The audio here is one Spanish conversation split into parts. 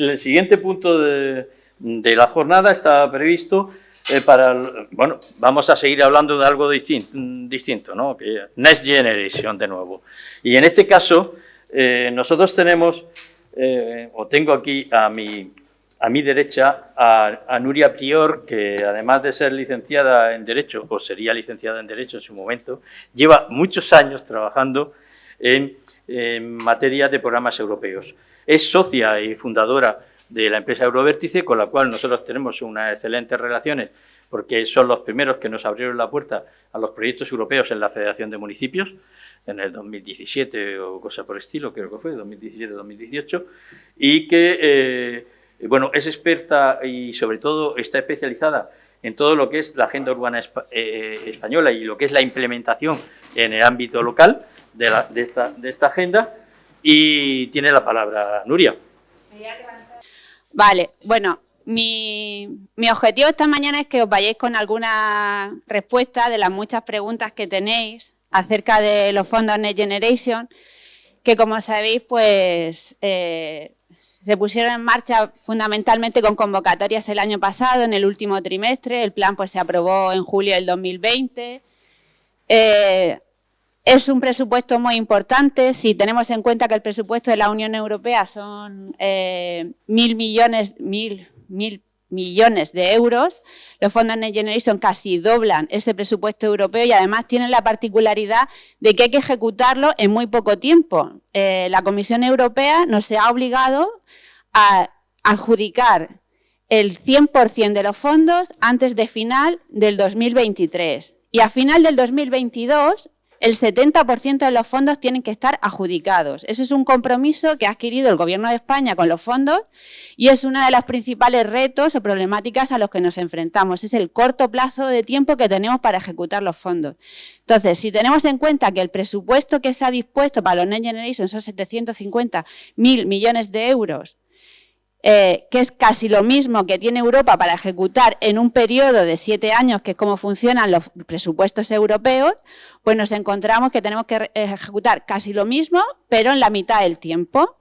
El siguiente punto de la jornada está previsto bueno, vamos a seguir hablando de algo distinto, ¿no? Que Next Generation de nuevo. Y en este caso, nosotros tenemos, o tengo aquí a mi derecha a Nuria Prior, que además de ser licenciada en Derecho, o sería licenciada en Derecho en su momento, lleva muchos años trabajando en materia de programas europeos. Es socia y fundadora de la empresa Eurovértice, con la cual nosotros tenemos unas excelentes relaciones, porque son los primeros que nos abrieron la puerta a los proyectos europeos en la Federación de Municipios, en el 2017 o cosa por el estilo, creo que fue, 2017-2018, y que, bueno, es experta y sobre todo está especializada en todo lo que es la agenda urbana española y lo que es la implementación en el ámbito local de esta agenda, y tiene la palabra Nuria. Vale, bueno, mi objetivo esta mañana es que os vayáis con alguna respuesta de las muchas preguntas que tenéis acerca de los fondos Next Generation, que como sabéis, pues se pusieron en marcha fundamentalmente con convocatorias el año pasado, en el último trimestre. El plan pues se aprobó en julio del 2020. Es un presupuesto muy importante si tenemos en cuenta que el presupuesto de la Unión Europea son 1.000 millones de euros. Los fondos Next Generation casi doblan ese presupuesto europeo y además tienen la particularidad de que hay que ejecutarlo en muy poco tiempo. La Comisión Europea nos ha obligado a adjudicar el 100% de los fondos antes de final del 2023 y a final del 2022 el 70% de los fondos tienen que estar adjudicados. Ese es un compromiso que ha adquirido el Gobierno de España con los fondos y es uno de los principales retos o problemáticas a los que nos enfrentamos. Es el corto plazo de tiempo que tenemos para ejecutar los fondos. Entonces, si tenemos en cuenta que el presupuesto que se ha dispuesto para los Next Generation son 750.000 millones de euros, que es casi lo mismo que tiene Europa para ejecutar en un periodo de 7 años, que es como funcionan los presupuestos europeos, pues nos encontramos que tenemos que ejecutar casi lo mismo, pero en la mitad del tiempo.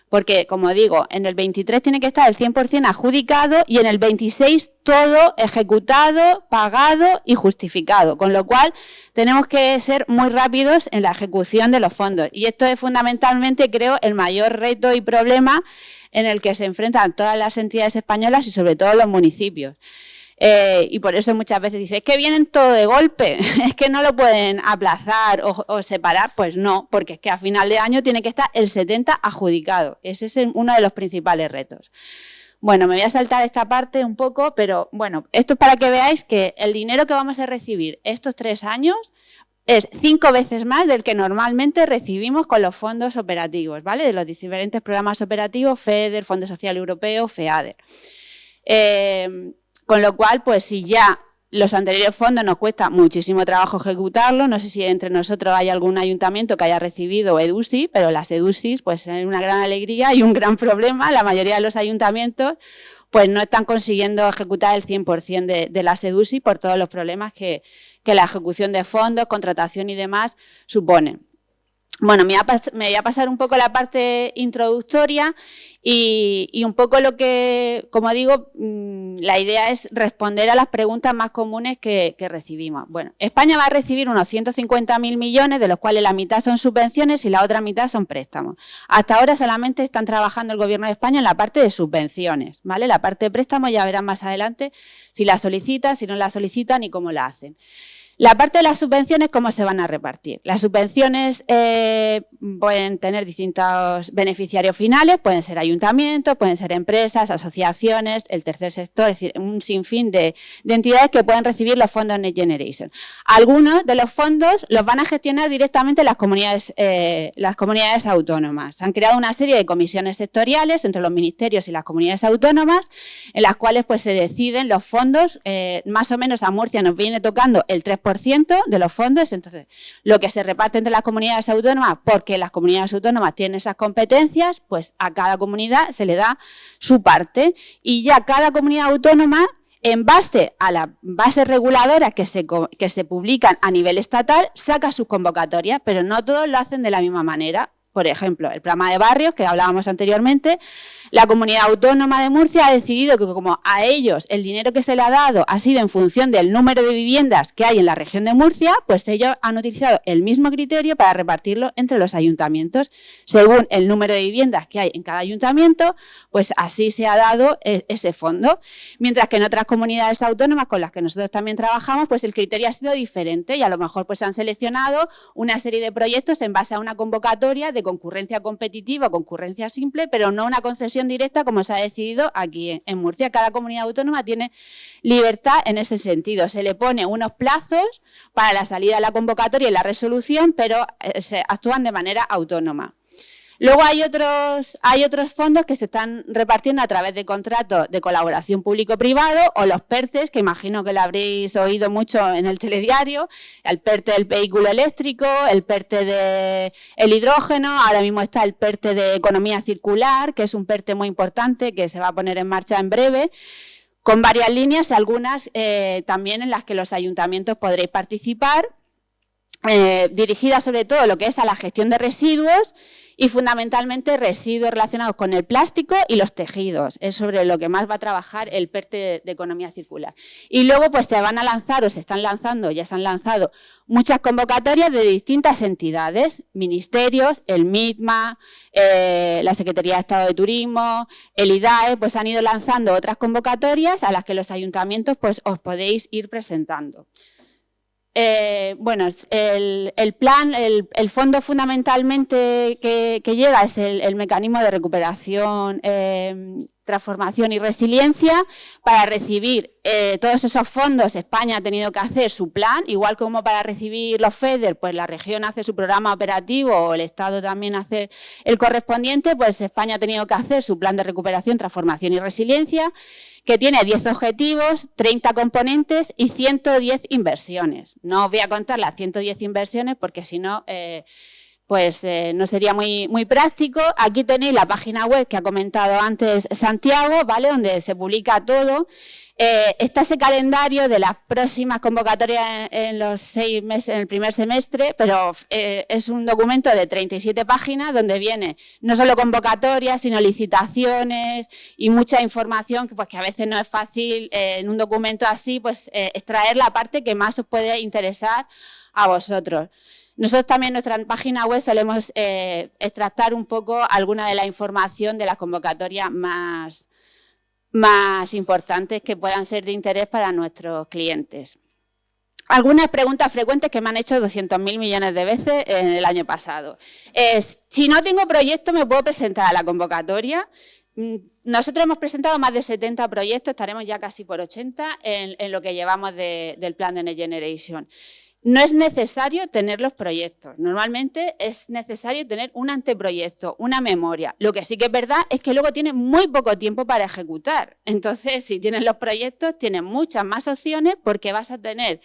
Porque, como digo, en el 23 tiene que estar el 100% adjudicado y en el 26 todo ejecutado, pagado y justificado. Con lo cual, tenemos que ser muy rápidos en la ejecución de los fondos. Y esto es fundamentalmente, creo, el mayor reto y problema en el que se enfrentan todas las entidades españolas y sobre todo los municipios. Y por eso muchas veces dice, es que vienen todo de golpe, es que no lo pueden aplazar o separar. Pues no, porque es que a final de año tiene que estar el 70% adjudicado. Ese es uno de los principales retos. Bueno, me voy a saltar esta parte un poco, pero bueno, esto es para que veáis que el dinero que vamos a recibir estos 3 años es 5 veces más del que normalmente recibimos con los fondos operativos, ¿vale? De los diferentes programas operativos, FEDER, Fondo Social Europeo, FEADER. Con lo cual, pues si ya los anteriores fondos nos cuesta muchísimo trabajo ejecutarlos, no sé si entre nosotros hay algún ayuntamiento que haya recibido EDUSI, pero las EDUSIs pues es una gran alegría y un gran problema. La mayoría de los ayuntamientos pues no están consiguiendo ejecutar el 100% de las EDUSI por todos los problemas que la ejecución de fondos, contratación y demás supone. Bueno, me voy a pasar un poco la parte introductoria y un poco lo que, como digo, la idea es responder a las preguntas más comunes que recibimos. Bueno, España va a recibir unos 150.000 millones, de los cuales la mitad son subvenciones y la otra mitad son préstamos. Hasta ahora solamente están trabajando el Gobierno de España en la parte de subvenciones, ¿vale? La parte de préstamos ya verán más adelante si la solicitan, si no la solicitan y cómo la hacen. La parte de las subvenciones, ¿cómo se van a repartir? Las subvenciones pueden tener distintos beneficiarios finales, pueden ser ayuntamientos, pueden ser empresas, asociaciones, el tercer sector, es decir, un sinfín de entidades que pueden recibir los fondos Next Generation. Algunos de los fondos los van a gestionar directamente las comunidades autónomas. Se han creado una serie de comisiones sectoriales entre los ministerios y las comunidades autónomas, en las cuales pues, se deciden los fondos. Más o menos a Murcia nos viene tocando el 3% de los fondos, entonces lo que se reparte entre las comunidades autónomas, porque las comunidades autónomas tienen esas competencias, pues a cada comunidad se le da su parte y ya cada comunidad autónoma, en base a las bases reguladoras que se publican a nivel estatal, saca sus convocatorias, pero no todos lo hacen de la misma manera. Por ejemplo, el programa de barrios, que hablábamos anteriormente, la Comunidad Autónoma de Murcia ha decidido que como a ellos el dinero que se le ha dado ha sido en función del número de viviendas que hay en la región de Murcia, pues ellos han utilizado el mismo criterio para repartirlo entre los ayuntamientos. Según el número de viviendas que hay en cada ayuntamiento, pues así se ha dado ese fondo. Mientras que en otras comunidades autónomas con las que nosotros también trabajamos, pues el criterio ha sido diferente y a lo mejor pues han seleccionado una serie de proyectos en base a una convocatoria de concurrencia competitiva o concurrencia simple, pero no una concesión directa como se ha decidido aquí en Murcia. Cada comunidad autónoma tiene libertad en ese sentido. Se le pone unos plazos para la salida de la convocatoria y la resolución, pero se actúan de manera autónoma. Luego hay otros fondos que se están repartiendo a través de contratos de colaboración público-privado o los PERTEs, que imagino que lo habréis oído mucho en el telediario, el PERTE del vehículo eléctrico, el PERTE del hidrógeno, ahora mismo está el PERTE de economía circular, que es un PERTE muy importante que se va a poner en marcha en breve, con varias líneas, algunas también en las que los ayuntamientos podréis participar, dirigidas sobre todo a lo que es a la gestión de residuos y fundamentalmente residuos relacionados con el plástico y los tejidos. Es sobre lo que más va a trabajar el PERTE de economía circular. Y luego pues se van a lanzar o se están lanzando, ya se han lanzado muchas convocatorias de distintas entidades, ministerios, el MITMA, la Secretaría de Estado de Turismo, el IDAE, pues han ido lanzando otras convocatorias a las que los ayuntamientos pues os podéis ir presentando. Bueno, el plan, el fondo fundamentalmente que llega es el mecanismo de recuperación, transformación y resiliencia. Para recibir todos esos fondos, España ha tenido que hacer su plan, igual como para recibir los FEDER, pues la región hace su programa operativo o el Estado también hace el correspondiente, pues España ha tenido que hacer su plan de recuperación, transformación y resiliencia, que tiene 10 objetivos, 30 componentes y 110 inversiones. No os voy a contar las 110 inversiones porque si no, no sería muy práctico. Aquí tenéis la página web que ha comentado antes Santiago, ¿vale? Donde se publica todo. Está ese calendario de las próximas convocatorias en los 6 meses, en el primer semestre, pero es un documento de 37 páginas donde viene no solo convocatorias, sino licitaciones y mucha información que a veces no es fácil en un documento así, pues extraer la parte que más os puede interesar a vosotros. Nosotros también en nuestra página web solemos extractar un poco alguna de la información de las convocatorias más importantes que puedan ser de interés para nuestros clientes. Algunas preguntas frecuentes que me han hecho 200.000 millones de veces en el año pasado. Si no tengo proyecto, ¿me puedo presentar a la convocatoria? Nosotros hemos presentado más de 70 proyectos, estaremos ya casi por 80 en lo que llevamos del plan de Next Generation. No es necesario tener los proyectos. Normalmente es necesario tener un anteproyecto, una memoria. Lo que sí que es verdad es que luego tienes muy poco tiempo para ejecutar. Entonces, si tienes los proyectos, tienes muchas más opciones porque vas a tener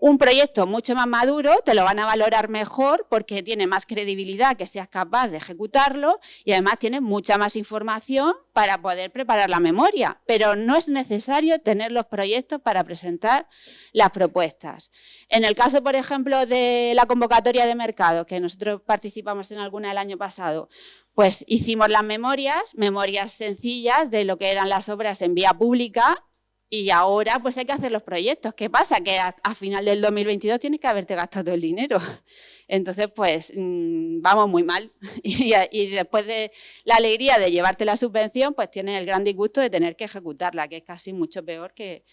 un proyecto mucho más maduro, te lo van a valorar mejor porque tiene más credibilidad que seas capaz de ejecutarlo y además tienes mucha más información para poder preparar la memoria. Pero no es necesario tener los proyectos para presentar las propuestas. En el caso, por ejemplo, de la convocatoria de mercado, que nosotros participamos en alguna el año pasado, pues hicimos las memorias sencillas de lo que eran las obras en vía pública. Y ahora pues hay que hacer los proyectos. ¿Qué pasa? Que a final del 2022 tienes que haberte gastado todo el dinero. Entonces, pues vamos muy mal. Y después de la alegría de llevarte la subvención, pues tienes el gran disgusto de tener que ejecutarla, que es casi mucho peor que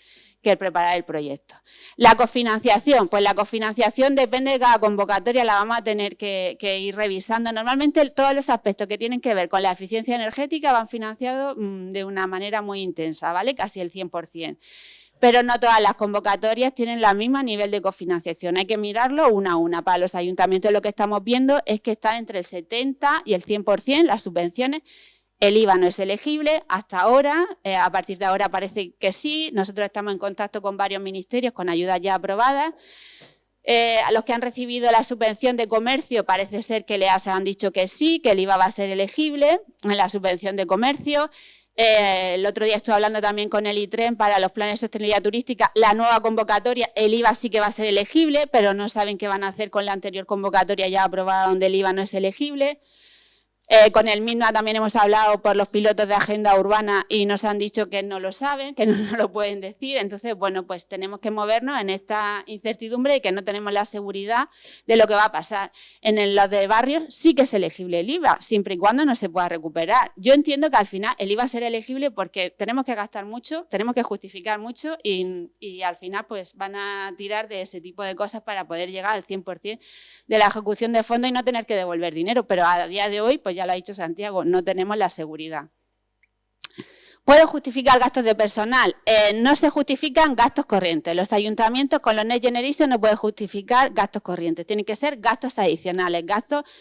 el preparar el proyecto. La cofinanciación, pues la cofinanciación depende de cada convocatoria, la vamos a tener que ir revisando. Normalmente todos los aspectos que tienen que ver con la eficiencia energética van financiados de una manera muy intensa, ¿vale? Casi el 100%. Pero no todas las convocatorias tienen el mismo nivel de cofinanciación. Hay que mirarlo una a una. Para los ayuntamientos lo que estamos viendo es que están entre el 70 y el 100% las subvenciones. El IVA no es elegible hasta ahora, a partir de ahora parece que sí. Nosotros estamos en contacto con varios ministerios con ayudas ya aprobadas. A los que han recibido la subvención de comercio parece ser que les han dicho que sí, que el IVA va a ser elegible en la subvención de comercio. El otro día estuve hablando también con el ITREN para los planes de sostenibilidad turística. La nueva convocatoria, el IVA sí que va a ser elegible, pero no saben qué van a hacer con la anterior convocatoria ya aprobada donde el IVA no es elegible. Con el MINUA también hemos hablado por los pilotos de agenda urbana y nos han dicho que no lo saben, que no lo pueden decir. Entonces, bueno, pues tenemos que movernos en esta incertidumbre y que no tenemos la seguridad de lo que va a pasar. En los de barrios sí que es elegible el IVA, siempre y cuando no se pueda recuperar. Yo entiendo que al final el IVA será elegible porque tenemos que gastar mucho, tenemos que justificar mucho y al final pues van a tirar de ese tipo de cosas para poder llegar al 100% de la ejecución de fondos y no tener que devolver dinero. Pero a día de hoy, pues ya lo ha dicho Santiago, no tenemos la seguridad. ¿Puedo justificar gastos de personal? No se justifican gastos corrientes. Los ayuntamientos con los Next Generation no pueden justificar gastos corrientes. Tienen que ser gastos adicionales,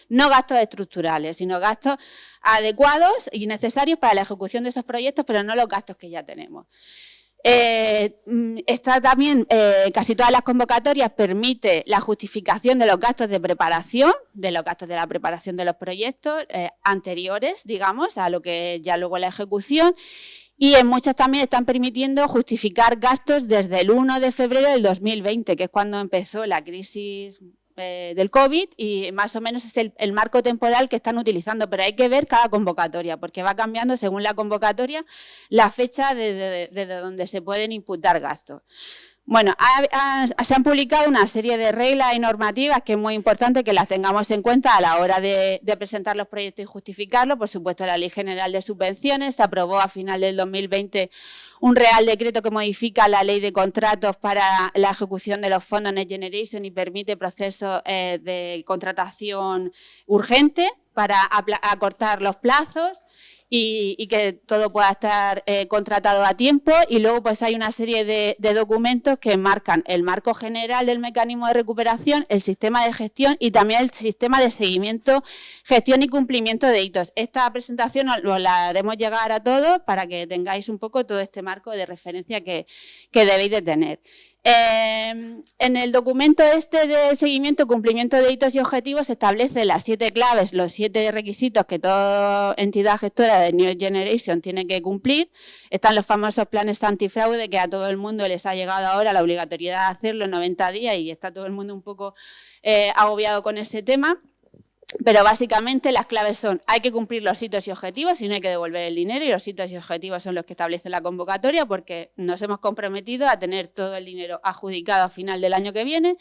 no gastos estructurales, sino gastos adecuados y necesarios para la ejecución de esos proyectos, pero no los gastos que ya tenemos. Está también, casi todas las convocatorias permite la justificación de los gastos de preparación, de los gastos de la preparación de los proyectos anteriores, digamos, a lo que ya luego la ejecución, y en muchas también están permitiendo justificar gastos desde el 1 de febrero del 2020, que es cuando empezó la crisis del COVID, y más o menos es el marco temporal que están utilizando, pero hay que ver cada convocatoria, porque va cambiando según la convocatoria la fecha desde donde se pueden imputar gastos. Bueno, se han publicado una serie de reglas y normativas que es muy importante que las tengamos en cuenta a la hora de presentar los proyectos y justificarlos. Por supuesto, la Ley General de Subvenciones se aprobó a final del 2020 un Real Decreto que modifica la Ley de Contratos para la ejecución de los fondos Next Generation y permite procesos de contratación urgente para acortar los plazos y que todo pueda estar contratado a tiempo. Y luego pues hay una serie de documentos que marcan el marco general del mecanismo de recuperación, el sistema de gestión y también el sistema de seguimiento, gestión y cumplimiento de hitos. Esta presentación la haremos llegar a todos para que tengáis un poco todo este marco de referencia que debéis de tener. En el documento este de seguimiento, cumplimiento de hitos y objetivos se establecen las 7 claves, los 7 requisitos que toda entidad gestora de Next Generation tiene que cumplir. Están los famosos planes antifraude que a todo el mundo les ha llegado ahora la obligatoriedad de hacerlo en 90 días y está todo el mundo un poco agobiado con ese tema. Pero básicamente las claves son, hay que cumplir los hitos y objetivos y no hay que devolver el dinero, y los hitos y objetivos son los que establece la convocatoria porque nos hemos comprometido a tener todo el dinero adjudicado a final del año que viene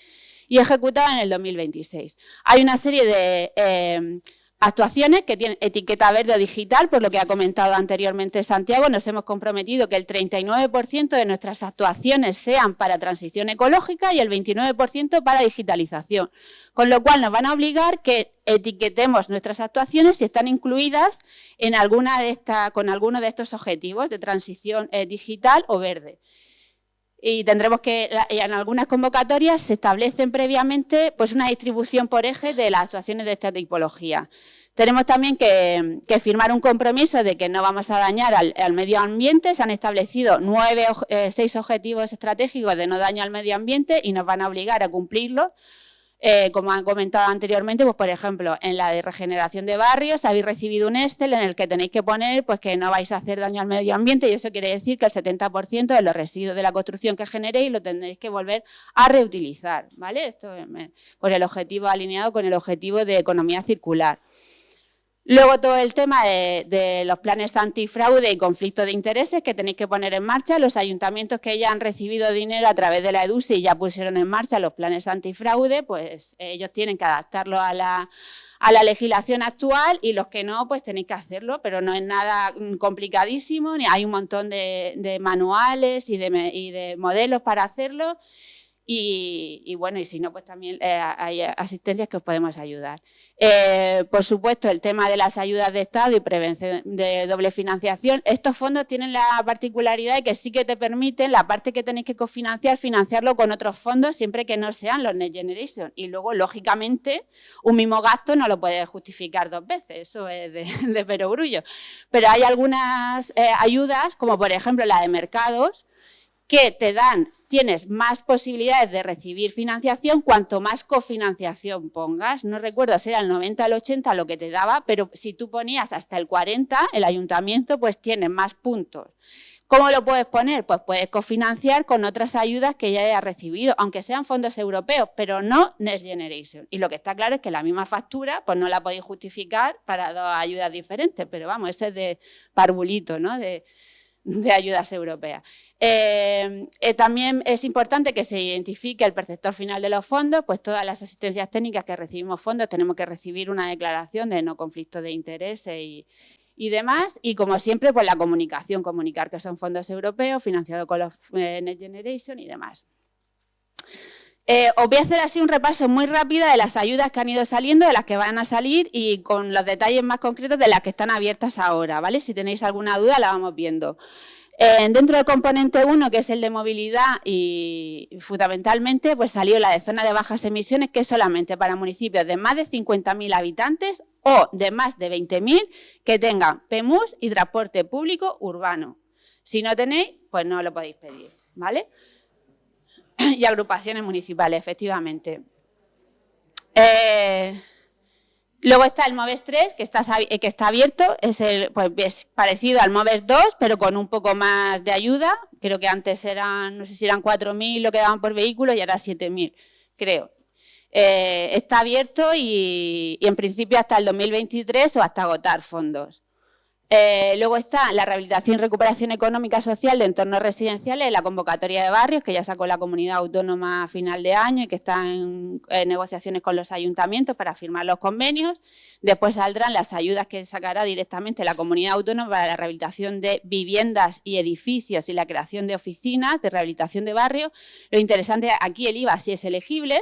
y ejecutado en el 2026. Hay una serie de actuaciones que tienen etiqueta verde o digital, por lo que ha comentado anteriormente Santiago. Nos hemos comprometido que el 39% de nuestras actuaciones sean para transición ecológica y el 29% para digitalización, con lo cual nos van a obligar que etiquetemos nuestras actuaciones si están incluidas en con alguno de estos objetivos de transición digital o verde. Y tendremos que, en algunas convocatorias se establecen previamente pues una distribución por eje de las actuaciones de esta tipología. Tenemos también que firmar un compromiso de que no vamos a dañar al medio ambiente. Se han establecido 6 objetivos estratégicos de no daño al medio ambiente y nos van a obligar a cumplirlos. Como han comentado anteriormente, pues por ejemplo, en la de regeneración de barrios habéis recibido un Excel en el que tenéis que poner pues que no vais a hacer daño al medio ambiente, y eso quiere decir que el 70% de los residuos de la construcción que generéis lo tendréis que volver a reutilizar, ¿vale? Esto con el objetivo alineado con el objetivo de economía circular. Luego todo el tema de los planes antifraude y conflicto de intereses que tenéis que poner en marcha. Los ayuntamientos que ya han recibido dinero a través de la EDUSI y ya pusieron en marcha los planes antifraude, pues ellos tienen que adaptarlo a la legislación actual, y los que no, pues tenéis que hacerlo, pero no es nada complicadísimo, ni hay un montón de manuales y de modelos para hacerlo. Y bueno, y si no, pues también hay asistencias que os podemos ayudar. Por supuesto, el tema de las ayudas de Estado y prevención de doble financiación. Estos fondos tienen la particularidad de que sí que te permiten la parte que tenéis que cofinanciar, financiarlo con otros fondos siempre que no sean los Next Generation. Y luego, lógicamente, un mismo gasto no lo puedes justificar 2 veces, eso es de perogrullo. Pero hay algunas ayudas, como por ejemplo la de mercados, que tienes más posibilidades de recibir financiación cuanto más cofinanciación pongas. No recuerdo si era el 90 o el 80 lo que te daba, pero si tú ponías hasta el 40, el ayuntamiento pues tiene más puntos. ¿Cómo lo puedes poner? Pues puedes cofinanciar con otras ayudas que ya hayas recibido, aunque sean fondos europeos, pero no Next Generation. Y lo que está claro es que la misma factura pues no la podéis justificar para dos ayudas diferentes, pero vamos, ese es de parvulito, ¿no? De ayudas europeas. También es importante que se identifique el perceptor final de los fondos, pues todas las asistencias técnicas que recibimos fondos tenemos que recibir una declaración de no conflicto de intereses y demás, y como siempre, pues la comunicación, comunicar que son fondos europeos financiados con los Next Generation y demás. Os voy a hacer así un repaso muy rápido de las ayudas que han ido saliendo, de las que van a salir y con los detalles más concretos de las que están abiertas ahora, ¿vale? Si tenéis alguna duda la vamos viendo. Dentro del componente 1, que es el de movilidad, y fundamentalmente pues salió la de zona de bajas emisiones, que es solamente para municipios de más de 50.000 habitantes o de más de 20.000 que tengan PEMUS y transporte público urbano. Si no tenéis, pues no lo podéis pedir, ¿vale? Y agrupaciones municipales, efectivamente. Luego está el MOVES 3, que está abierto, es parecido al MOVES 2, pero con un poco más de ayuda. Creo que antes eran, no sé si eran 4.000 lo que daban por vehículo y ahora 7.000, creo. Está abierto y en principio hasta el 2023 o hasta agotar fondos. Luego está la rehabilitación y recuperación económica social de entornos residenciales, la convocatoria de barrios, que ya sacó la comunidad autónoma a final de año y que está en negociaciones con los ayuntamientos para firmar los convenios. Después saldrán las ayudas que sacará directamente la comunidad autónoma para la rehabilitación de viviendas y edificios y la creación de oficinas de rehabilitación de barrios. Lo interesante aquí, el IVA sí es elegible.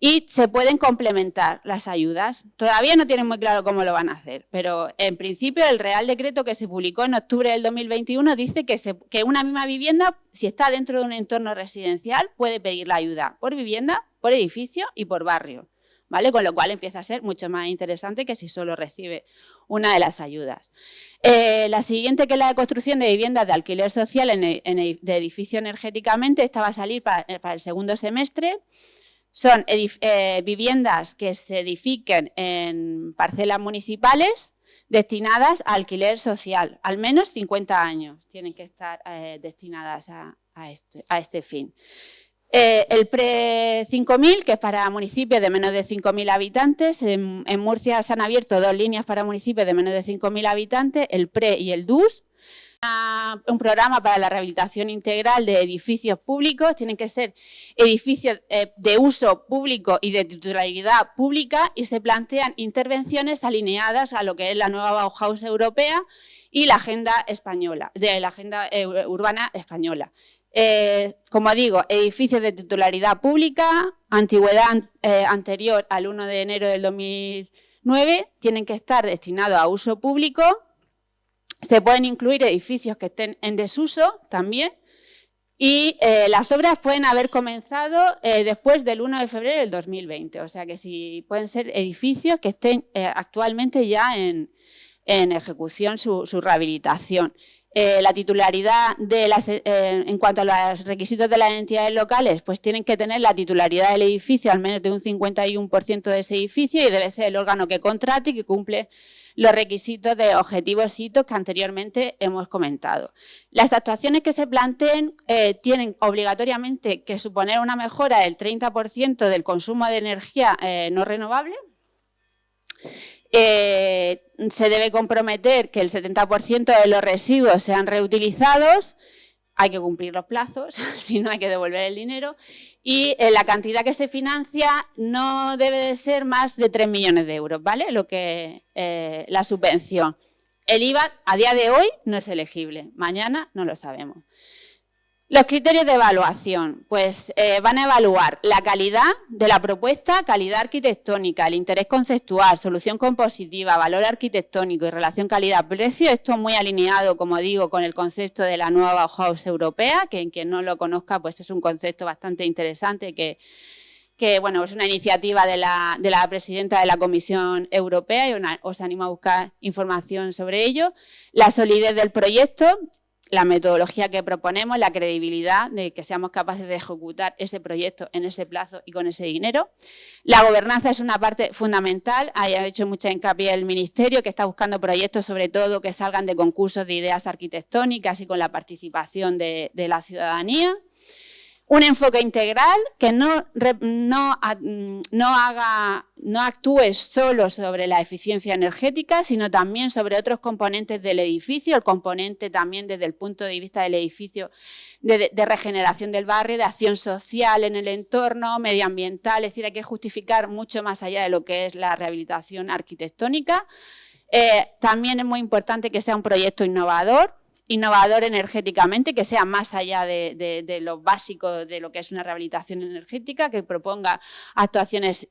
Y se pueden complementar las ayudas. Todavía no tienen muy claro cómo lo van a hacer, pero en principio el Real Decreto que se publicó en octubre del 2021 dice que una misma vivienda, si está dentro de un entorno residencial, puede pedir la ayuda por vivienda, por edificio y por barrio, ¿vale? Con lo cual empieza a ser mucho más interesante que si solo recibe una de las ayudas. La siguiente, que es la de construcción de viviendas de alquiler social de edificio energéticamente, esta va a salir para el segundo semestre. Son viviendas que se edifiquen en parcelas municipales destinadas a alquiler social. Al menos 50 años tienen que estar destinadas a este fin. El PRE 5.000, que es para municipios de menos de 5.000 habitantes. En Murcia se han abierto 2 líneas para municipios de menos de 5.000 habitantes, el PRE y el DUS. Un programa para la rehabilitación integral de edificios públicos. Tienen que ser edificios de uso público y de titularidad pública y se plantean intervenciones alineadas a lo que es la nueva Bauhaus europea y la agenda española, de la agenda urbana española. Como digo, edificios de titularidad pública, antigüedad anterior al 1 de enero del 2009, tienen que estar destinados a uso público. Se pueden incluir edificios que estén en desuso también y las obras pueden haber comenzado después del 1 de febrero del 2020. O sea que sí pueden ser edificios que estén actualmente ya en ejecución su rehabilitación. La titularidad en cuanto a los requisitos de las entidades locales, pues tienen que tener la titularidad del edificio al menos de un 51% de ese edificio y debe ser el órgano que contrate y que cumple los requisitos de objetivos hitos que anteriormente hemos comentado. Las actuaciones que se planteen tienen obligatoriamente que suponer una mejora del 30% del consumo de energía no renovable. Se debe comprometer que el 70% de los residuos sean reutilizados. Hay que cumplir los plazos, si no hay que devolver el dinero. Y la cantidad que se financia no debe de ser más de 3 millones de euros, ¿vale? La subvención. El IVA a día de hoy no es elegible, mañana no lo sabemos. Los criterios de evaluación, pues van a evaluar la calidad de la propuesta, calidad arquitectónica, el interés conceptual, solución compositiva, valor arquitectónico y relación calidad-precio. Esto muy alineado, como digo, con el concepto de la nueva Bauhaus europea, que quien no lo conozca, pues es un concepto bastante interesante que bueno, es una iniciativa de la presidenta de la Comisión Europea y os animo a buscar información sobre ello. La solidez del proyecto. la metodología que proponemos, la credibilidad de que seamos capaces de ejecutar ese proyecto en ese plazo y con ese dinero. La gobernanza es una parte fundamental, ha hecho mucha hincapié el Ministerio, que está buscando proyectos sobre todo que salgan de concursos de ideas arquitectónicas y con la participación de la ciudadanía. Un enfoque integral que no actúe solo sobre la eficiencia energética, sino también sobre otros componentes del edificio, el componente también desde el punto de vista del edificio de regeneración del barrio, de acción social en el entorno, medioambiental, es decir, hay que justificar mucho más allá de lo que es la rehabilitación arquitectónica. También es muy importante que sea un proyecto innovador energéticamente, que sea más allá de lo básico de lo que es una rehabilitación energética, que proponga actuaciones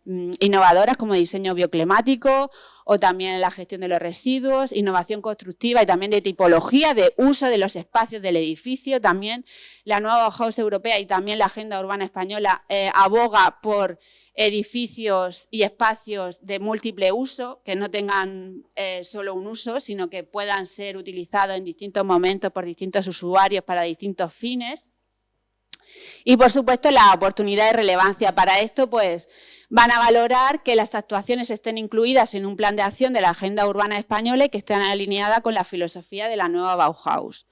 innovadoras como diseño bioclimático o también la gestión de los residuos, innovación constructiva y también de tipología, de uso de los espacios del edificio. También la nueva Bauhaus europea y también la Agenda Urbana Española aboga por edificios y espacios de múltiple uso, que no tengan solo un uso, sino que puedan ser utilizados en distintos momentos por distintos usuarios para distintos fines. Y, por supuesto, la oportunidad de relevancia. Para esto, pues, van a valorar que las actuaciones estén incluidas en un plan de acción de la Agenda Urbana Española y que estén alineadas con la filosofía de la nueva Bauhaus.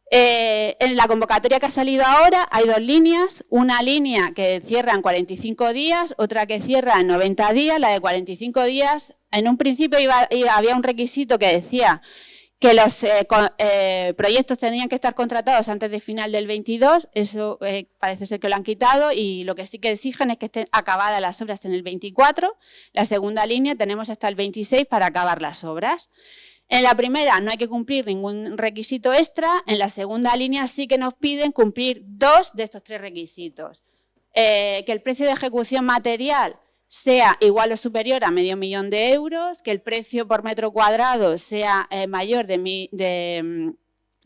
En la convocatoria que ha salido ahora hay dos líneas, una línea que cierra en 45 días, otra que cierra en 90 días, la de 45 días. En un principio había un requisito que decía que los proyectos tenían que estar contratados antes de final del 22, eso parece ser que lo han quitado y lo que sí que exigen es que estén acabadas las obras en el 24. La segunda línea tenemos hasta el 26 para acabar las obras. En la primera no hay que cumplir ningún requisito extra, en la segunda línea sí que nos piden cumplir 2 de estos 3 requisitos. Que el precio de ejecución material sea igual o superior a $500.000 euros, que el precio por metro cuadrado sea mayor de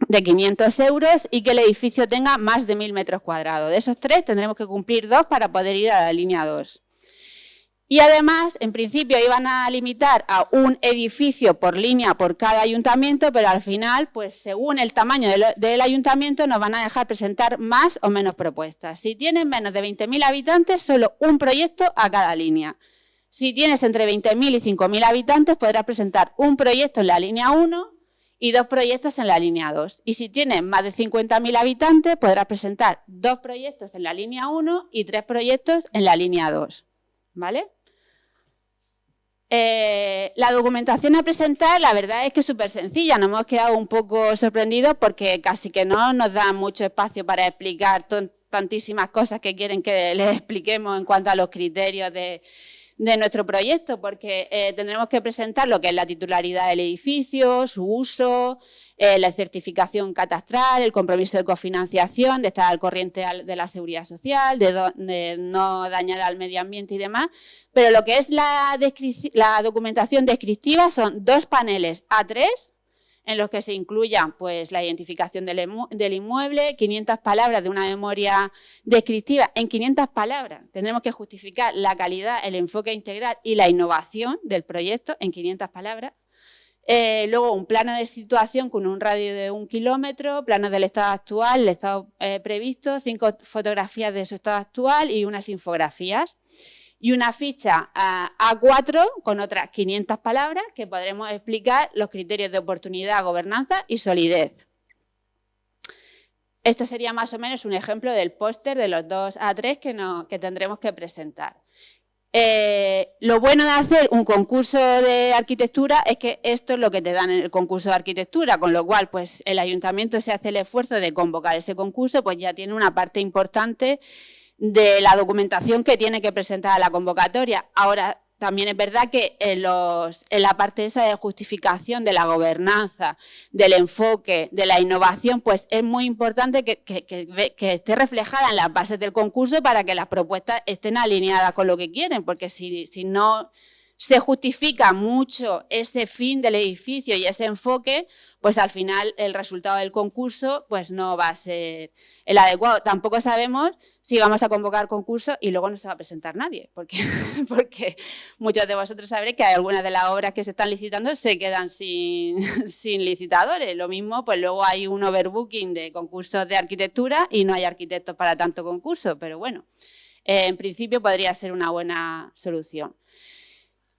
500 euros y que el edificio tenga más de 1.000 metros cuadrados. De esos 3 tendremos que cumplir 2 para poder ir a la línea 2. Y además, en principio, iban a limitar a un edificio por línea por cada ayuntamiento, pero al final, pues según el tamaño del ayuntamiento, nos van a dejar presentar más o menos propuestas. Si tienen menos de 20.000 habitantes, solo un proyecto a cada línea. Si tienes entre 20.000 y 5.000 habitantes, podrás presentar un proyecto en la línea 1 y 2 proyectos en la línea 2. Y si tienes más de 50.000 habitantes, podrás presentar 2 proyectos en la línea 1 y 3 proyectos en la línea 2. ¿Vale? La documentación a presentar, la verdad es que es súper sencilla. Nos hemos quedado un poco sorprendidos porque casi que no nos da mucho espacio para explicar tantísimas cosas que quieren que les expliquemos en cuanto a los criterios de nuestro proyecto, porque tendremos que presentar lo que es la titularidad del edificio, su uso, la certificación catastral, el compromiso de cofinanciación, de estar al corriente de la seguridad social, de no dañar al medio ambiente y demás. Pero lo que es la documentación descriptiva son 2 paneles A3, en los que se incluyan pues, la identificación del inmueble, 500 palabras de una memoria descriptiva. En 500 palabras tendremos que justificar la calidad, el enfoque integral y la innovación del proyecto en 500 palabras. Luego un plano de situación con un radio de 1 kilómetro, planos del estado actual, el estado previsto, 5 fotografías de su estado actual y unas infografías. Y una ficha A4 con otras 500 palabras que podremos explicar los criterios de oportunidad, gobernanza y solidez. Esto sería más o menos un ejemplo del póster de los 2 A3 que tendremos que presentar. Lo bueno de hacer un concurso de arquitectura es que esto es lo que te dan en el concurso de arquitectura, con lo cual pues, el ayuntamiento se hace el esfuerzo de convocar ese concurso, pues ya tiene una parte importante de la documentación que tiene que presentar a la convocatoria. Ahora, también es verdad que en la parte esa de justificación de la gobernanza, del enfoque, de la innovación, pues es muy importante que esté reflejada en las bases del concurso para que las propuestas estén alineadas con lo que quieren, porque si no se justifica mucho ese fin del edificio y ese enfoque, pues al final el resultado del concurso pues no va a ser el adecuado. Tampoco sabemos si vamos a convocar concurso y luego no se va a presentar nadie, porque muchos de vosotros sabréis que hay algunas de las obras que se están licitando se quedan sin licitadores. Lo mismo, pues luego hay un overbooking de concursos de arquitectura y no hay arquitectos para tanto concurso, pero bueno, en principio podría ser una buena solución.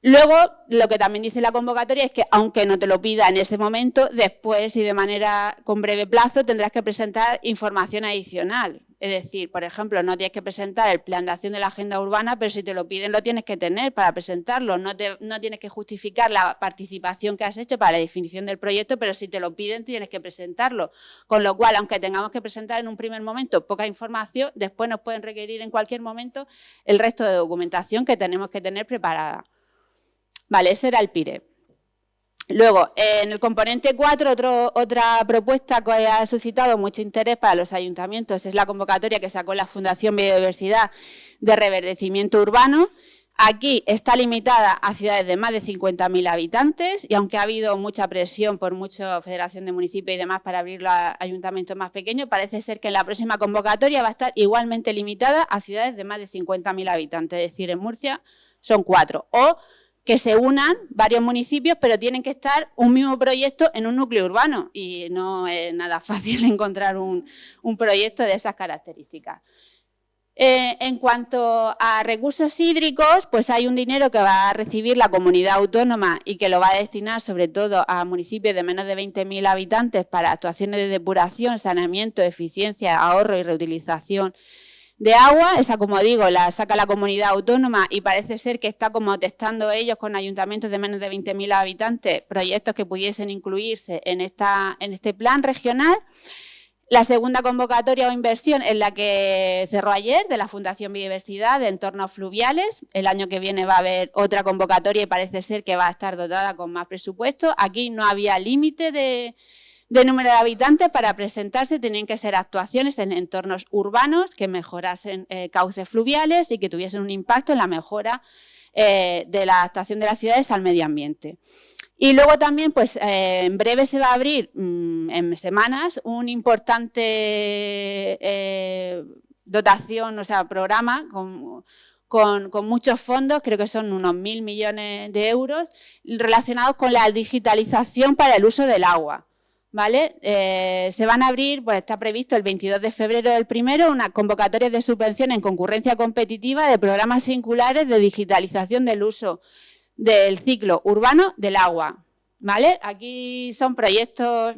Luego, lo que también dice la convocatoria es que, aunque no te lo pida en ese momento, después y de manera con breve plazo tendrás que presentar información adicional. Es decir, por ejemplo, no tienes que presentar el plan de acción de la agenda urbana, pero si te lo piden lo tienes que tener para presentarlo. No tienes que justificar la participación que has hecho para la definición del proyecto, pero si te lo piden tienes que presentarlo. Con lo cual, aunque tengamos que presentar en un primer momento poca información, después nos pueden requerir en cualquier momento el resto de documentación que tenemos que tener preparada. Vale, ese era el PIRE. Luego, en el componente 4, otra propuesta que ha suscitado mucho interés para los ayuntamientos es la convocatoria que sacó la Fundación Biodiversidad de Reverdecimiento Urbano. Aquí está limitada a ciudades de más de 50.000 habitantes y aunque ha habido mucha presión por mucha Federación de Municipios y demás para abrirlo a ayuntamientos más pequeños, parece ser que en la próxima convocatoria va a estar igualmente limitada a ciudades de más de 50.000 habitantes. Es decir, en Murcia son 4. O que se unan varios municipios, pero tienen que estar un mismo proyecto en un núcleo urbano y no es nada fácil encontrar un proyecto de esas características. En cuanto a recursos hídricos, pues hay un dinero que va a recibir la comunidad autónoma y que lo va a destinar sobre todo a municipios de menos de 20.000 habitantes para actuaciones de depuración, saneamiento, eficiencia, ahorro y reutilización de agua. Esa, como digo, la saca la comunidad autónoma y parece ser que está como testando ellos con ayuntamientos de menos de 20.000 habitantes proyectos que pudiesen incluirse en este plan regional. La segunda convocatoria o inversión es la que cerró ayer de la Fundación Biodiversidad de entornos fluviales. El año que viene va a haber otra convocatoria y parece ser que va a estar dotada con más presupuesto. Aquí no había límite de número de habitantes para presentarse, tenían que ser actuaciones en entornos urbanos que mejorasen cauces fluviales y que tuviesen un impacto en la mejora de la adaptación de las ciudades al medio ambiente. Y luego también, pues en breve se va a abrir, en semanas, un importante dotación, o sea, programa con muchos fondos, creo que son unos 1.000 millones de euros, relacionados con la digitalización para el uso del agua. ¿Vale? Se van a abrir, pues está previsto el 22 de febrero del primero, una convocatoria de subvención en concurrencia competitiva de programas singulares de digitalización del uso del ciclo urbano del agua. ¿Vale? Aquí son proyectos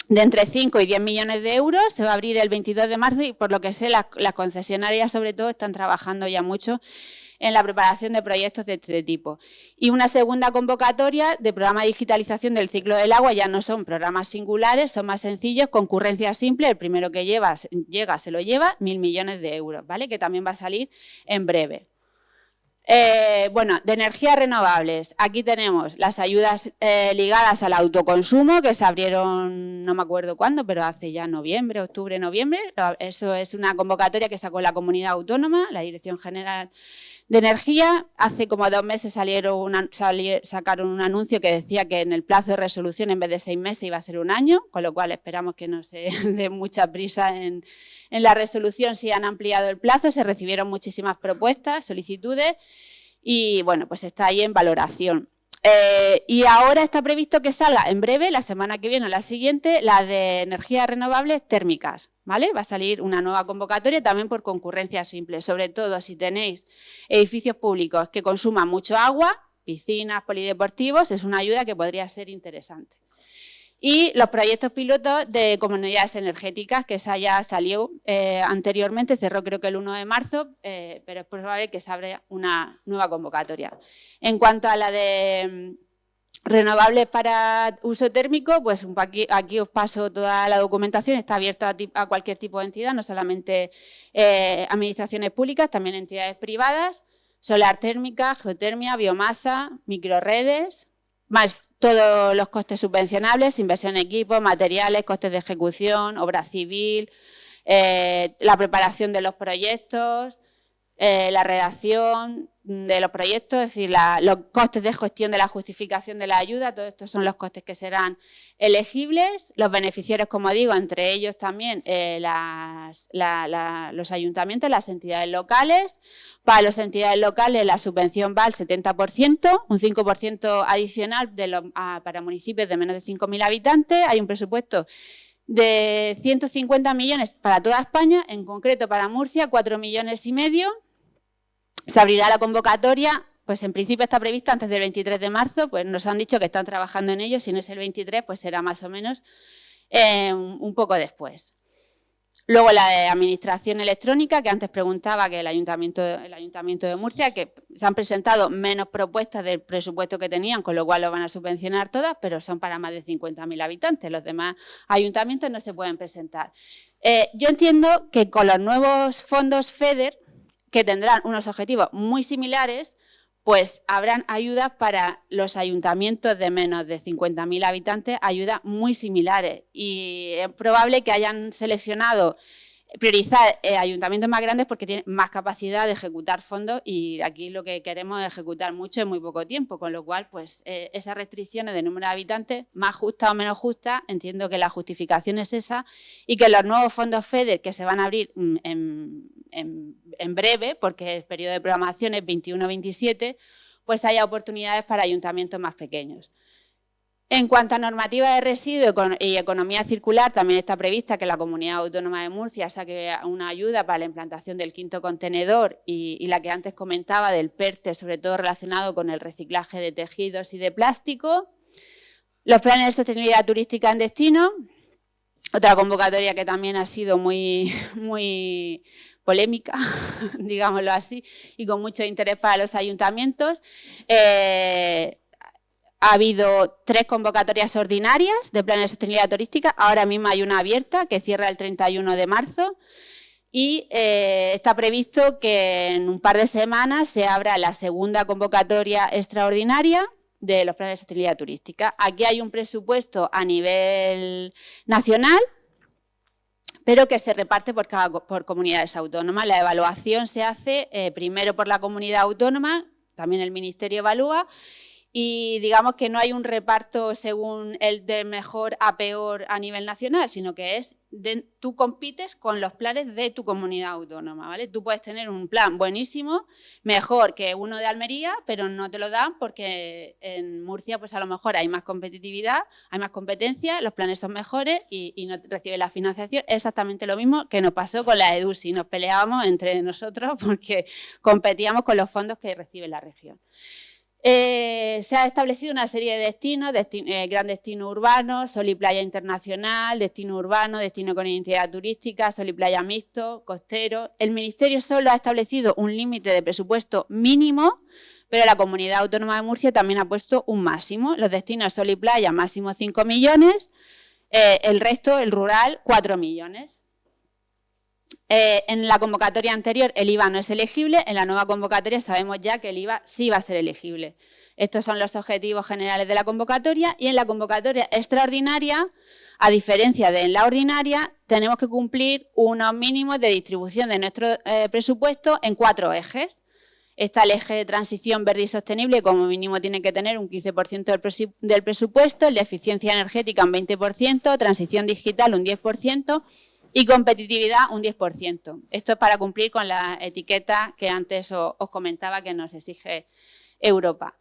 de entre 5 y 10 millones de euros, se va a abrir el 22 de marzo y por lo que sé las concesionarias sobre todo están trabajando ya mucho en la preparación de proyectos de este tipo. Y una segunda convocatoria de programa de digitalización del ciclo del agua, ya no son programas singulares, son más sencillos, concurrencia simple, el primero que llega se lo lleva, 1.000 millones de euros, ¿vale? Que también va a salir en breve. Bueno, de energías renovables, aquí tenemos las ayudas ligadas al autoconsumo que se abrieron, no me acuerdo cuándo, pero hace ya noviembre, octubre, noviembre. Eso es una convocatoria que sacó la Comunidad Autónoma, la Dirección General de Energía. Hace como 2 meses sacaron un anuncio que decía que en el plazo de resolución en vez de 6 meses iba a ser 1 año, con lo cual esperamos que no se dé mucha prisa en la resolución si han ampliado el plazo. Se recibieron muchísimas propuestas, solicitudes y bueno, pues está ahí en valoración. Y ahora está previsto que salga en breve, la semana que viene o la siguiente, la de energías renovables térmicas, ¿vale? Va a salir una nueva convocatoria también por concurrencia simple, sobre todo si tenéis edificios públicos que consuman mucho agua, piscinas, polideportivos, es una ayuda que podría ser interesante. Y los proyectos pilotos de comunidades energéticas, que esa ya salió anteriormente, cerró creo que el 1 de marzo, pero es probable que se abra una nueva convocatoria. En cuanto a la de renovables para uso térmico, pues aquí os paso toda la documentación, está abierta a cualquier tipo de entidad, no solamente administraciones públicas, también entidades privadas, solar térmica, geotermia, biomasa, microredes, más todos los costes subvencionables, inversión en equipo, materiales, costes de ejecución, obra civil, la preparación de los proyectos, la redacción, los proyectos, es decir, los costes de gestión de la justificación de la ayuda, todos estos son los costes que serán elegibles. Los beneficiarios, como digo, entre ellos también los ayuntamientos, las entidades locales. Para las entidades locales la subvención va al 70%, un 5% adicional para municipios de menos de 5.000 habitantes. Hay un presupuesto de 150 millones para toda España, en concreto para Murcia, 4,5 millones. Se abrirá la convocatoria, pues en principio está prevista antes del 23 de marzo, pues nos han dicho que están trabajando en ello, si no es el 23, pues será más o menos un poco después. Luego la de administración electrónica, que antes preguntaba que el Ayuntamiento de Murcia, que se han presentado menos propuestas del presupuesto que tenían, con lo cual lo van a subvencionar todas, pero son para más de 50.000 habitantes. Los demás ayuntamientos no se pueden presentar. Yo entiendo que con los nuevos fondos FEDER, que tendrán unos objetivos muy similares, pues habrán ayudas para los ayuntamientos de menos de 50.000 habitantes, ayudas muy similares. Y es probable que hayan seleccionado priorizar ayuntamientos más grandes porque tienen más capacidad de ejecutar fondos y aquí lo que queremos es ejecutar mucho en muy poco tiempo, con lo cual pues esas restricciones de número de habitantes, más justas o menos justas, entiendo que la justificación es esa y que los nuevos fondos FEDER que se van a abrir en breve, porque el periodo de programación es 21-27, pues haya oportunidades para ayuntamientos más pequeños. En cuanto a normativa de residuos y economía circular, también está prevista que la Comunidad Autónoma de Murcia saque una ayuda para la implantación del 5.º contenedor y la que antes comentaba del PERTE, sobre todo relacionado con el reciclaje de tejidos y de plástico. Los planes de sostenibilidad turística en destino, otra convocatoria que también ha sido muy polémica, digámoslo así, y con mucho interés para los ayuntamientos. Ha habido 3 convocatorias ordinarias de planes de sostenibilidad turística. Ahora mismo hay una abierta que cierra el 31 de marzo y está previsto que en un par de semanas se abra la segunda convocatoria extraordinaria de los planes de sostenibilidad turística. Aquí hay un presupuesto a nivel nacional, pero que se reparte por comunidades autónomas. La evaluación se hace primero por la comunidad autónoma, también el Ministerio evalúa, y digamos que no hay un reparto según el de mejor a peor a nivel nacional, sino que tú compites con los planes de tu comunidad autónoma, ¿vale? Tú puedes tener un plan buenísimo, mejor que uno de Almería, pero no te lo dan porque en Murcia pues a lo mejor hay más competitividad, hay más competencia, los planes son mejores y no recibes la financiación. Exactamente lo mismo que nos pasó con la EDUSI, nos peleábamos entre nosotros porque competíamos con los fondos que recibe la región. Se ha establecido una serie de destinos, gran destino urbano, sol y playa internacional, destino urbano, destino con identidad turística, sol y playa mixto, costero. El Ministerio solo ha establecido un límite de presupuesto mínimo, pero la Comunidad Autónoma de Murcia también ha puesto un máximo. Los destinos sol y playa, máximo 5 millones, el resto, el rural, 4 millones. En la convocatoria anterior el IVA no es elegible, en la nueva convocatoria sabemos ya que el IVA sí va a ser elegible. Estos son los objetivos generales de la convocatoria y en la convocatoria extraordinaria, a diferencia de en la ordinaria, tenemos que cumplir unos mínimos de distribución de nuestro presupuesto en 4 ejes. Está el eje de transición verde y sostenible, como mínimo tiene que tener un 15% del presupuesto, el de eficiencia energética un 20%, transición digital un 10%, y competitividad un 10%. Esto es para cumplir con la etiqueta que antes os comentaba que nos exige Europa.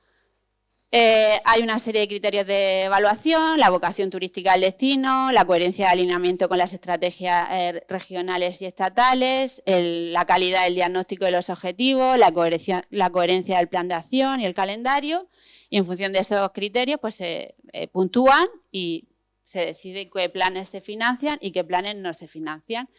Hay una serie de criterios de evaluación, la vocación turística del destino, la coherencia de alineamiento con las estrategias regionales y estatales, la calidad del diagnóstico de los objetivos, la coherencia del plan de acción y el calendario, y en función de esos criterios pues se puntúan y se decide qué planes se financian y qué planes no se financian.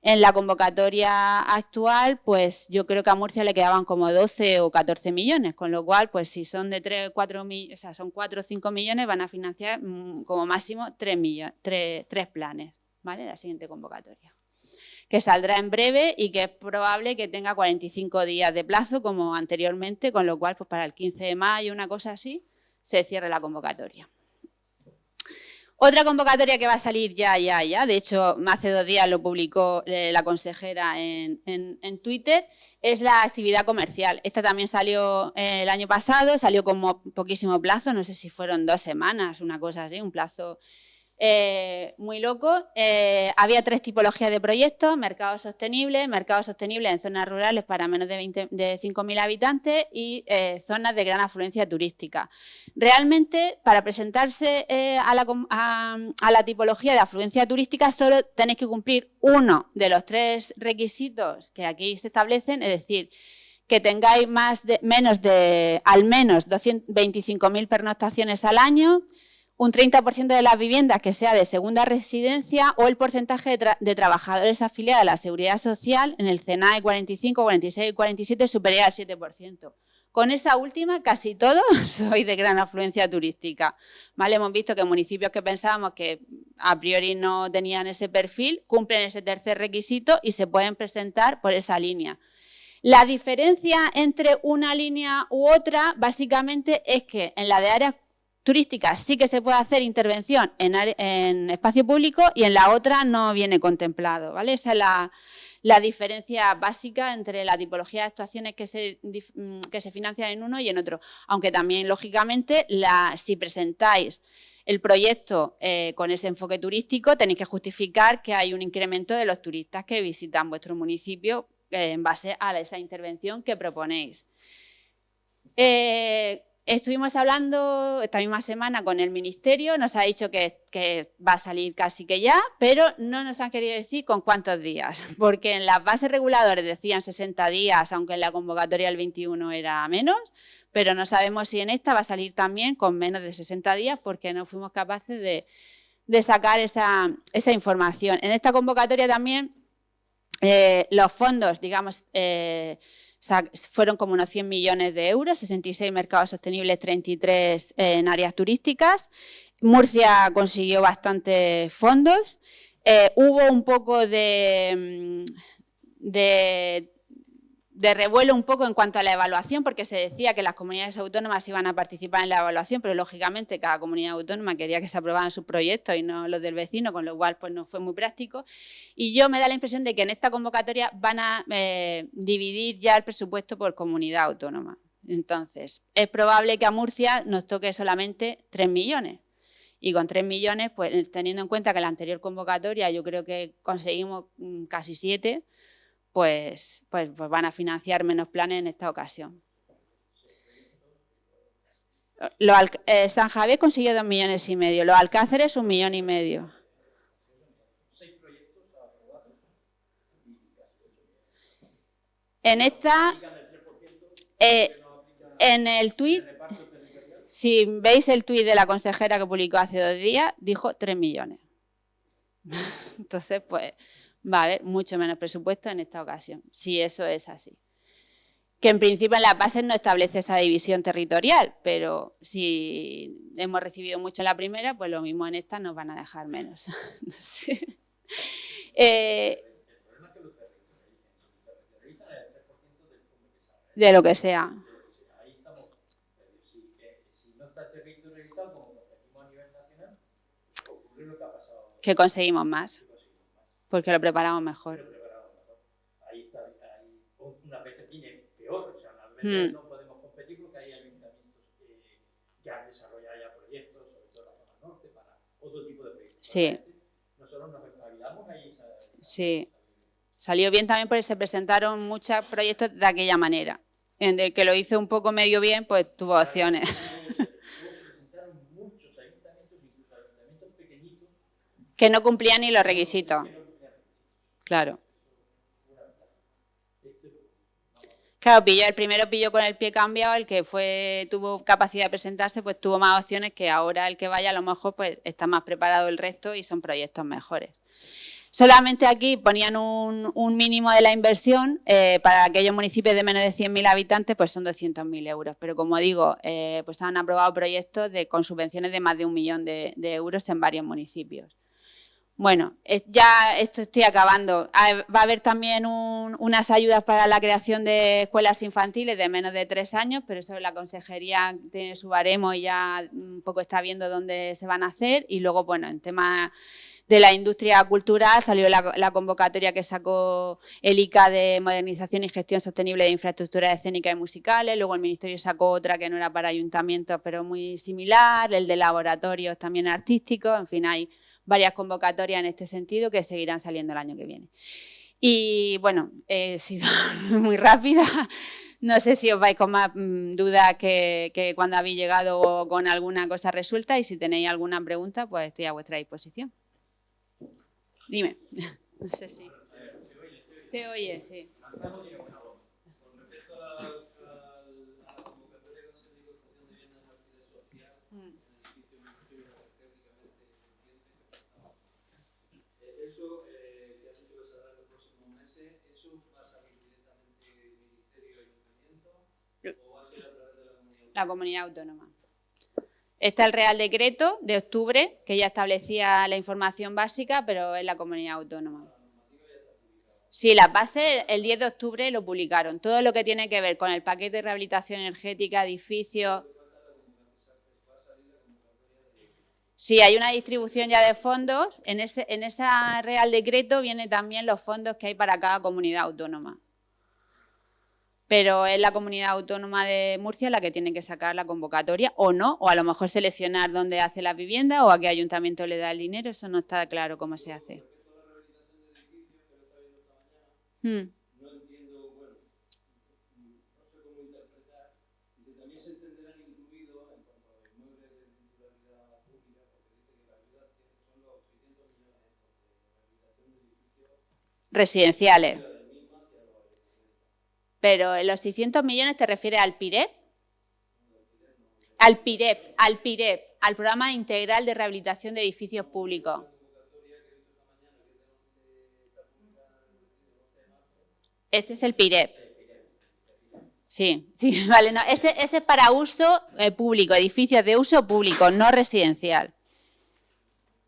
En la convocatoria actual, pues yo creo que a Murcia le quedaban como 12 o 14 millones, con lo cual, pues si son de 3 o 4 millones, o sea, son 4 o 5 millones, van a financiar como máximo 3 planes, ¿vale? La siguiente convocatoria, que saldrá en breve y que es probable que tenga 45 días de plazo, como anteriormente, con lo cual, pues para el 15 de mayo, una cosa así, se cierre la convocatoria. Otra convocatoria que va a salir ya. De hecho, hace 2 días lo publicó la consejera en Twitter, es la actividad comercial. Esta también salió el año pasado, salió con poquísimo plazo, no sé si fueron 2 semanas, una cosa así, un plazo muy loco. Había 3 tipologías de proyectos: mercado sostenible en zonas rurales para menos de 5.000 habitantes y zonas de gran afluencia turística. Realmente, para presentarse a la tipología de afluencia turística, solo tenéis que cumplir uno de los 3 requisitos que aquí se establecen, es decir, que tengáis al menos 25.000 pernoctaciones al año, un 30% de las viviendas que sea de segunda residencia o el porcentaje de trabajadores afiliados a la Seguridad Social en el CENAE 45, 46 y 47 superior al 7%. Con esa última, casi todos sois de gran afluencia turística. ¿Vale? Hemos visto que municipios que pensábamos que a priori no tenían ese perfil cumplen ese tercer requisito y se pueden presentar por esa línea. La diferencia entre una línea u otra, básicamente, es que en la de áreas turísticas sí que se puede hacer intervención en espacio público y en la otra no viene contemplado, ¿vale? Esa es la diferencia básica entre la tipología de actuaciones que se financian en uno y en otro. Aunque también, lógicamente, si presentáis el proyecto con ese enfoque turístico, tenéis que justificar que hay un incremento de los turistas que visitan vuestro municipio en base a esa intervención que proponéis. Estuvimos hablando esta misma semana con el Ministerio, nos ha dicho que va a salir casi que ya, pero no nos han querido decir con cuántos días, porque en las bases reguladoras decían 60 días, aunque en la convocatoria del 21 era menos, pero no sabemos si en esta va a salir también con menos de 60 días, porque no fuimos capaces de sacar esa información. En esta convocatoria también los fondos, digamos, fueron como unos 100 millones de euros, 66 mercados sostenibles, 33 en áreas turísticas. Murcia consiguió bastantes fondos. Hubo un poco de revuelo un poco en cuanto a la evaluación, porque se decía que las comunidades autónomas iban a participar en la evaluación, pero lógicamente cada comunidad autónoma quería que se aprobaran sus proyectos y no los del vecino, con lo cual pues no fue muy práctico. Y yo me da la impresión de que en esta convocatoria van a dividir ya el presupuesto por comunidad autónoma. Entonces, es probable que a Murcia nos toque solamente 3 millones. Y con 3 millones, pues teniendo en cuenta que la anterior convocatoria yo creo que conseguimos casi 7, pues van a financiar menos planes en esta ocasión. San Javier consiguió 2,5 millones, los Alcáceres 1,5 millones. En esta, en el tuit, si veis el tuit de la consejera que publicó hace 2 días, dijo 3 millones. Entonces, pues va a haber mucho menos presupuesto en esta ocasión, si eso es así. Que en principio en las bases no establece esa división territorial, pero si hemos recibido mucho en la primera, pues lo mismo en esta nos van a dejar menos. No sé. De lo que sea. Que conseguimos más, porque lo preparamos mejor. Ahí está, unas veces tiene peor, o sea, unas veces no podemos competir porque hay ayuntamientos que han desarrollado ya proyectos, sobre todo en la zona norte, para otro tipo de proyectos. Sí. Nosotros nos espabilamos ahí. Sí. Salió bien también porque se presentaron muchos proyectos de aquella manera. En el que lo hizo un poco medio bien, pues tuvo opciones. Que no cumplían ni los requisitos. Claro. Claro, el primero pilló con el pie cambiado, el que tuvo capacidad de presentarse, pues tuvo más opciones que ahora el que vaya a lo mejor pues está más preparado el resto y son proyectos mejores. Solamente aquí ponían un mínimo de la inversión, para aquellos municipios de menos de 100.000 habitantes pues son 200.000 euros, pero como digo, pues han aprobado proyectos con subvenciones de más de 1 millón de euros en varios municipios. Bueno, ya esto estoy acabando. Va a haber también unas ayudas para la creación de escuelas infantiles de menos de 3 años, pero eso la consejería tiene su baremo y ya un poco está viendo dónde se van a hacer. Y luego, bueno, en tema de la industria cultural salió la convocatoria que sacó el ICA de modernización y gestión sostenible de infraestructuras escénicas y musicales. Luego el Ministerio sacó otra que no era para ayuntamientos, pero muy similar. El de laboratorios también artísticos. En fin, hay varias convocatorias en este sentido que seguirán saliendo el año que viene. Y bueno, he sido muy rápida. No sé si os vais con más dudas que cuando habéis llegado con alguna cosa resuelta, y si tenéis alguna pregunta, pues estoy a vuestra disposición. Dime. No sé si. Se oye, sí. La comunidad autónoma. Está el Real Decreto de octubre, que ya establecía la información básica, pero es la comunidad autónoma. Sí, las bases el 10 de octubre lo publicaron. Todo lo que tiene que ver con el paquete de rehabilitación energética, edificios. Sí, hay una distribución ya de fondos. En ese Real Decreto vienen también los fondos que hay para cada comunidad autónoma. Pero es la comunidad autónoma de Murcia la que tiene que sacar la convocatoria, o no, o a lo mejor seleccionar dónde hace la vivienda o a qué ayuntamiento le da el dinero. Eso no está claro cómo se hace. No entiendo, bueno, no sé cómo interpretar, que también se entenderán incluidos en cuanto a los inmuebles de titularidad pública, porque dice que la ayuda son los 600 millones de rehabilitación de edificios residenciales. Pero los 600 millones te refieres al PIREP. Al PIREP, al Programa Integral de Rehabilitación de Edificios Públicos. Este es el PIREP. Sí, vale. No, ese es para uso público, edificios de uso público, no residencial.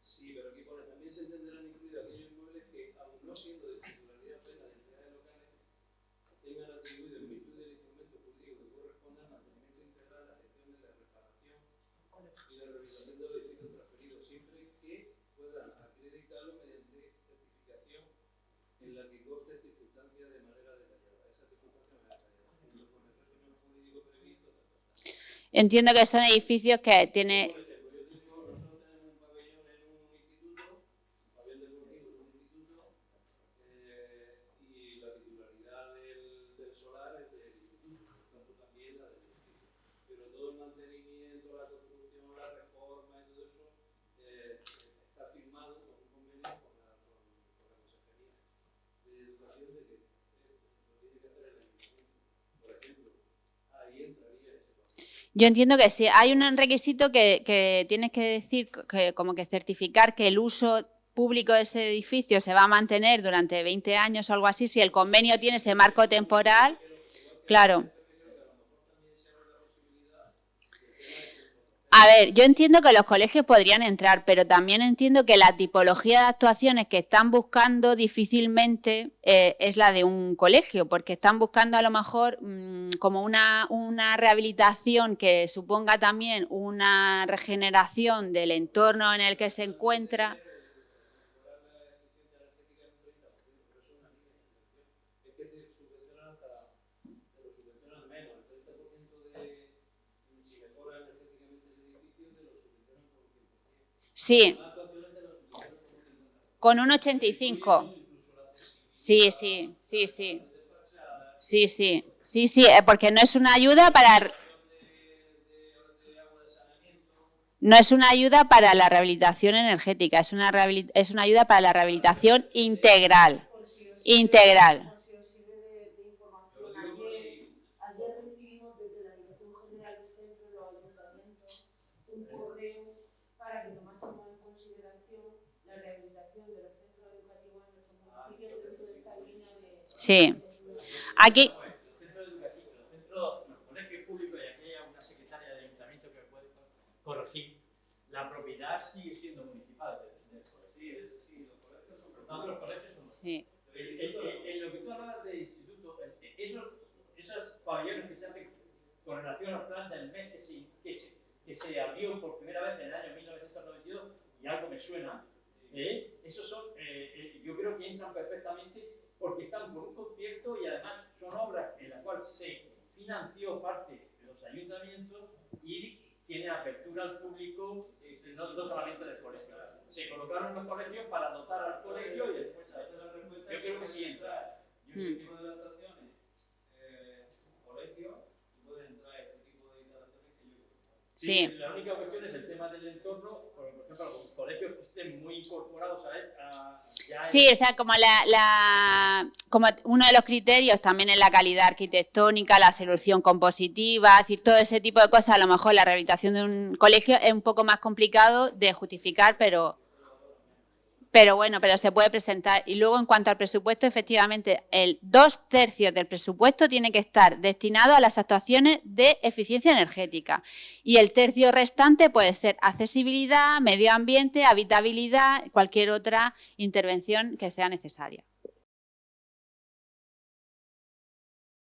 Sí, pero aquí pone, también se entenderán incluidos aquellos inmuebles que, aun no siendo de titularidad plena de entidades locales, tengan atribuido en virtud del instrumento jurídico que corresponda al mantenimiento integral, la gestión de la reparación y la rehabilitación de los edificios transferidos, siempre que puedan acreditarlo mediante certificación en la que conste circunstancias de manera detallada. Esa circunstancia me detallada. Con el régimen jurídico previsto. Entiendo que son edificios que tiene. Yo entiendo que sí. Hay un requisito que tienes que decir, como que certificar que el uso público de ese edificio se va a mantener durante 20 años o algo así. Si el convenio tiene ese marco temporal, claro. A ver, yo entiendo que los colegios podrían entrar, pero también entiendo que la tipología de actuaciones que están buscando difícilmente es la de un colegio, porque están buscando a lo mejor como una rehabilitación que suponga también una regeneración del entorno en el que se encuentra. Sí, con un 85. Sí, porque no es una ayuda para. No es una ayuda para la rehabilitación energética, es una ayuda para la rehabilitación integral. Integral. Ayer recibimos desde la Dirección General del Centro de los Ayuntamientos un correo para que tomásemos en consideración la rehabilitación de los centros educativos en nuestros municipios dentro de esta línea de. Sí. Aquí. Los colegios públicos, y aquí hay una secretaria del ayuntamiento que puede corregir, la propiedad sigue siendo municipal del colegio. Sí, importante los colegios son. Sí. En lo que tú hablabas de instituto, esos pabellones que se hacen con relación al plan del mes que se abrió por primera vez en el año 1992, y algo me suena, esos son, yo creo que entran perfectamente porque están por un concierto y además son obras en las cuales se financió parte de los ayuntamientos y tiene apertura al público, no solamente del colegio. Se colocaron los colegios para dotar al colegio y después yo creo que sí entra. Yo este tipo de adaptaciones, colegio, puede entrar este tipo de instalaciones que yo. Sí. La única cuestión es el tema del entorno, por ejemplo, los colegios que estén muy incorporados a sí, o sea, como como uno de los criterios también es la calidad arquitectónica, la solución compositiva, es decir, todo ese tipo de cosas, a lo mejor la rehabilitación de un colegio es un poco más complicado de justificar, pero bueno, pero se puede presentar. Y luego, en cuanto al presupuesto, efectivamente, el 2/3 del presupuesto tiene que estar destinado a las actuaciones de eficiencia energética. Y el tercio restante puede ser accesibilidad, medio ambiente, habitabilidad, cualquier otra intervención que sea necesaria.